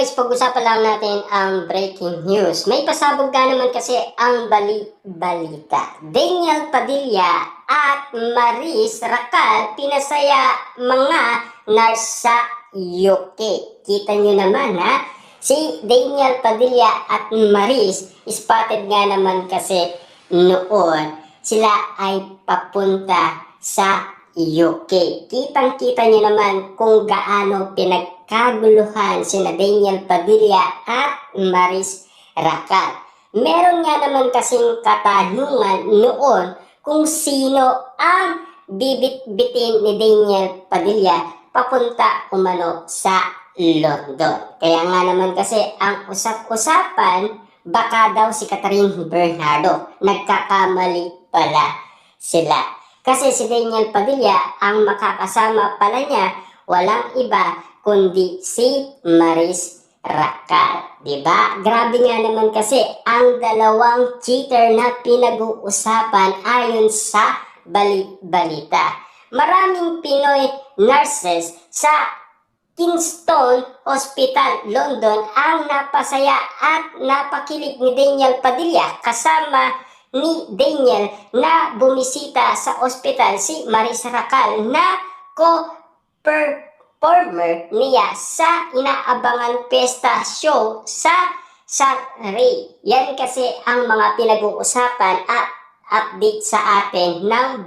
guys, pag-usapan lang natin ang breaking news. May pasabog nga naman kasi ang balita. Daniel Padilla at Maris Racal pinasaya mga nasa UK. Kita nyo naman ha, si Daniel Padilla at Maris spotted nga naman kasi noon. Sila ay papunta sa UK. Kitang-kita nyo naman kung gaano pinagkaguluhan sina Daniel Padilla at Maris Racal. Meron nga naman kasing katanungan noon kung sino ang bibit-bitin ni Daniel Padilla papunta umano sa London. Kaya nga naman kasi ang usap-usapan, baka daw si Catherine Bernardo. Nagkakamali pala sila. Kasi si Daniel Padilla, ang makakasama pala niya, walang iba kundi si Maris Racal. Diba? Grabe nga naman kasi ang dalawang cheater na pinag-uusapan ayon sa balita. Maraming Pinoy nurses sa Kingston Hospital, London ang napasaya at napakilig ni Daniel Padilla kasama ni Daniel na bumisita sa ospital si Maris Racal na co-performer niya sa inaabangan pesta show sa Surrey. Yan kasi ang mga pinag-uusapan at update sa atin ng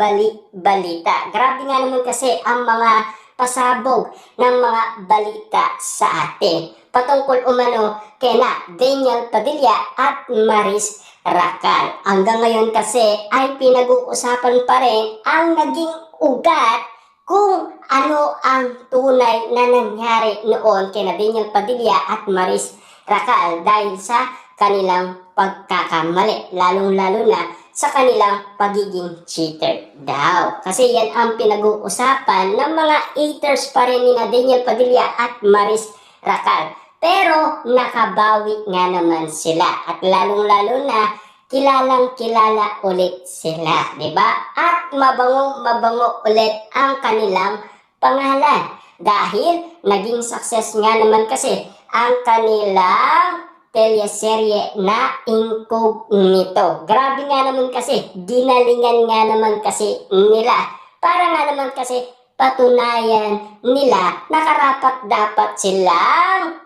balita. Grabe nga naman kasi ang mga pasabog ng mga balita sa atin patungkol umano kay na Daniel Padilla at Maris Racal. Hanggang ngayon kasi ay pinag-uusapan pa rin ang naging ugat kung ano ang tunay na nangyari noon kay na Daniel Padilla at Maris Racal dahil sa kanilang pagkakamali, lalong-lalo na sa kanilang pagiging cheater daw. Kasi yan ang pinag-uusapan ng mga haters pa rin ni na Daniel Padilla at Maris Racal. Pero nakabawi nga naman sila at lalong-lalo na kilalang-kilala ulit sila, di ba? At mabangong-mabango ulit ang kanilang pangalan dahil naging success nga naman kasi ang kanilang teleserye na Incognito. Grabe nga naman kasi, ginalingan nga naman kasi nila. Para nga naman kasi patunayan nila na karapat-dapat silang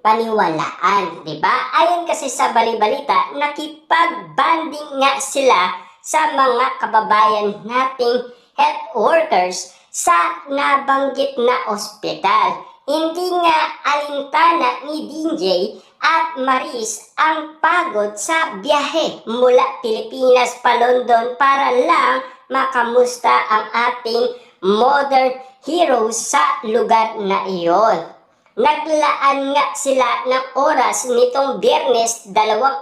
paniwalaan, di ba? Ayon kasi sa balita, nakipag-banding nga sila sa mga kababayan nating health workers sa nabanggit na ospital. Hindi nga alintana ni DJ at Maris ang pagod sa biyahe mula Pilipinas pa London para lang makamusta ang ating modern heroes sa lugar na iyon. Naglaan nga sila ng oras nitong Biyernes, 2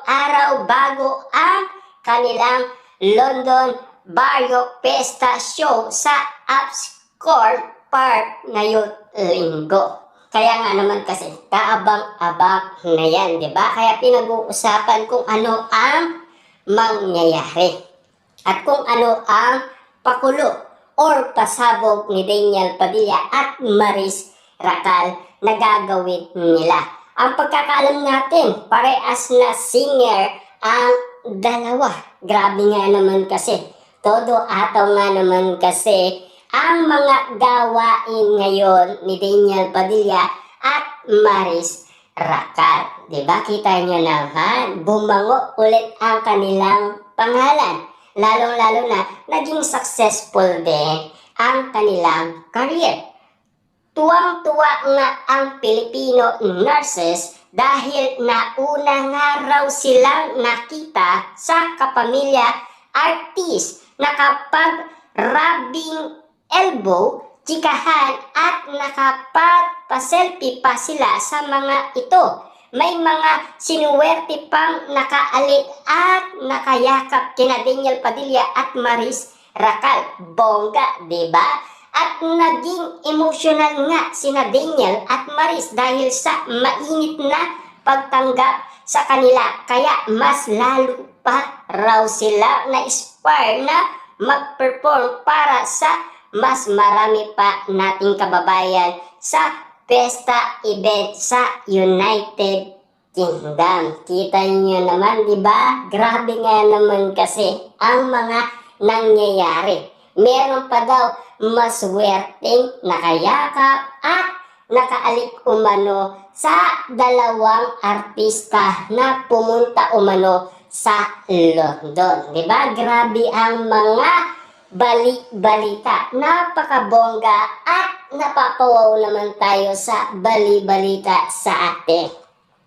araw bago ang kanilang London Barrio Pesta Show sa Upscore Park ngayong linggo. Kaya nga naman kasi kaabang-abang na yan, di ba? Kaya pinag-uusapan kung ano ang mangyayari at kung ano ang pakulo or pasabog ni Daniel Padilla at Maris Racal na gagawin nila. Ang pagkakaalam natin, parehas na singer ang dalawa. Grabe nga naman kasi. Todo ataw nga naman kasi ang mga gawain ngayon ni Daniel Padilla at Maris Racal. Diba? Kita nyo naman, bumango ulit ang kanilang pangalan. Lalong-lalo na naging successful din ang kanilang career. Tuwang-tuwa nga ang Filipino nurses dahil nauna nga raw silang nakita sa kapamilya artist na kapag rubbing elbow, chikahan at nakapagpa-selfie pa sila sa mga ito. May mga sinuwerte pang nakaalit at nakayakap kina Daniel Padilla at Maris Racal. Bongga, diba? At naging emotional nga sina Daniel at Maris dahil sa mainit na pagtanggap sa kanila. Kaya mas lalo pa raw sila na-inspire na mag-perform para sa mas marami pa nating kababayan sa pesta event sa United Kingdom. Kita niyo naman, di ba? Grabe nga naman kasi ang mga nangyayari. Meron pa daw maswerteng nakayakap at nakaalik umano sa dalawang artista na pumunta umano sa London. Di ba? Grabe ang mga bali-balita. Napakabongga at napapawaw naman tayo sa bali-balita sa atin.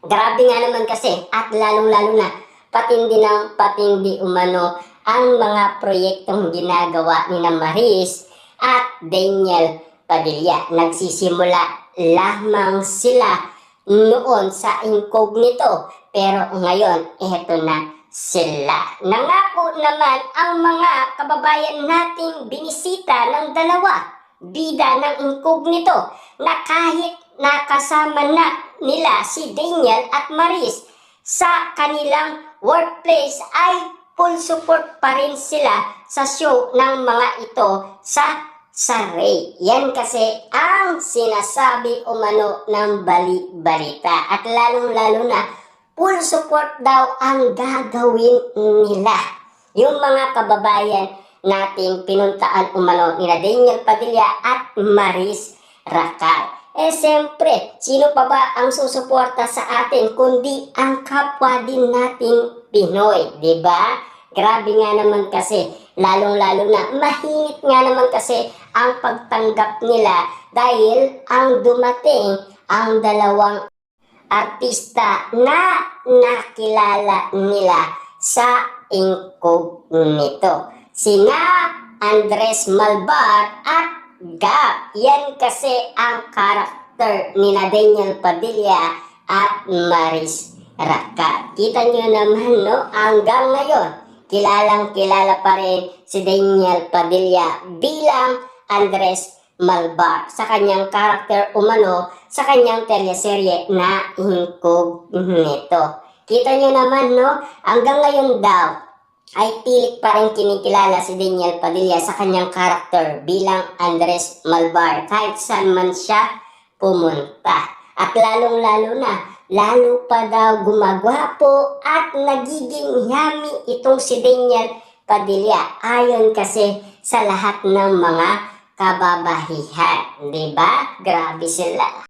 Grabe nga naman kasi at lalong-lalo na patindi ng patindi umano ang mga proyektong ginagawa ni Maris at Daniel Padilla. Nagsisimula lamang sila noon sa incognito pero ngayon eto na sila. Nangako naman ang mga kababayan nating binisita ng dalawa bida ng incognito na kahit nakasama na nila si Daniel at Maris sa kanilang workplace ay full support pa rin sila sa show ng mga ito sa Ray. Yan kasi ang sinasabi umano ng bali-balita at lalong-lalo na full support daw ang gagawin nila. Yung mga kababayan nating pinuntaan umano nila Daniel Padilla at Maris Racal. Siyempre, sino pa ba ang susuporta sa atin kundi ang kapwa din nating Pinoy, di ba? Grabe nga naman kasi, lalong-lalo na mahinit nga naman kasi ang pagtanggap nila dahil ang dumating ang dalawang artista na nakilala nila sa incognito. Sina Andres Malvar at Gab. Yan kasi ang karakter ni Daniel Padilla at Maris Racal. Kita nyo naman, no? Hanggang ngayon, kilalang-kilala pa rin si Daniel Padilla bilang Andres Malvar sa kanyang karakter umano sa kanyang teleserye na incognito. Kita nyo naman, no? Hanggang ngayon daw ay pilit pa rin kinikilala si Daniel Padilla sa kanyang karakter bilang Andres Malvar kahit saan man siya pumunta. At lalong-lalo na, lalo pa daw gumagwapo at nagiging yummy itong si Daniel Padilla ayon kasi sa lahat ng mga kababahihan. Diba? Grabe sila.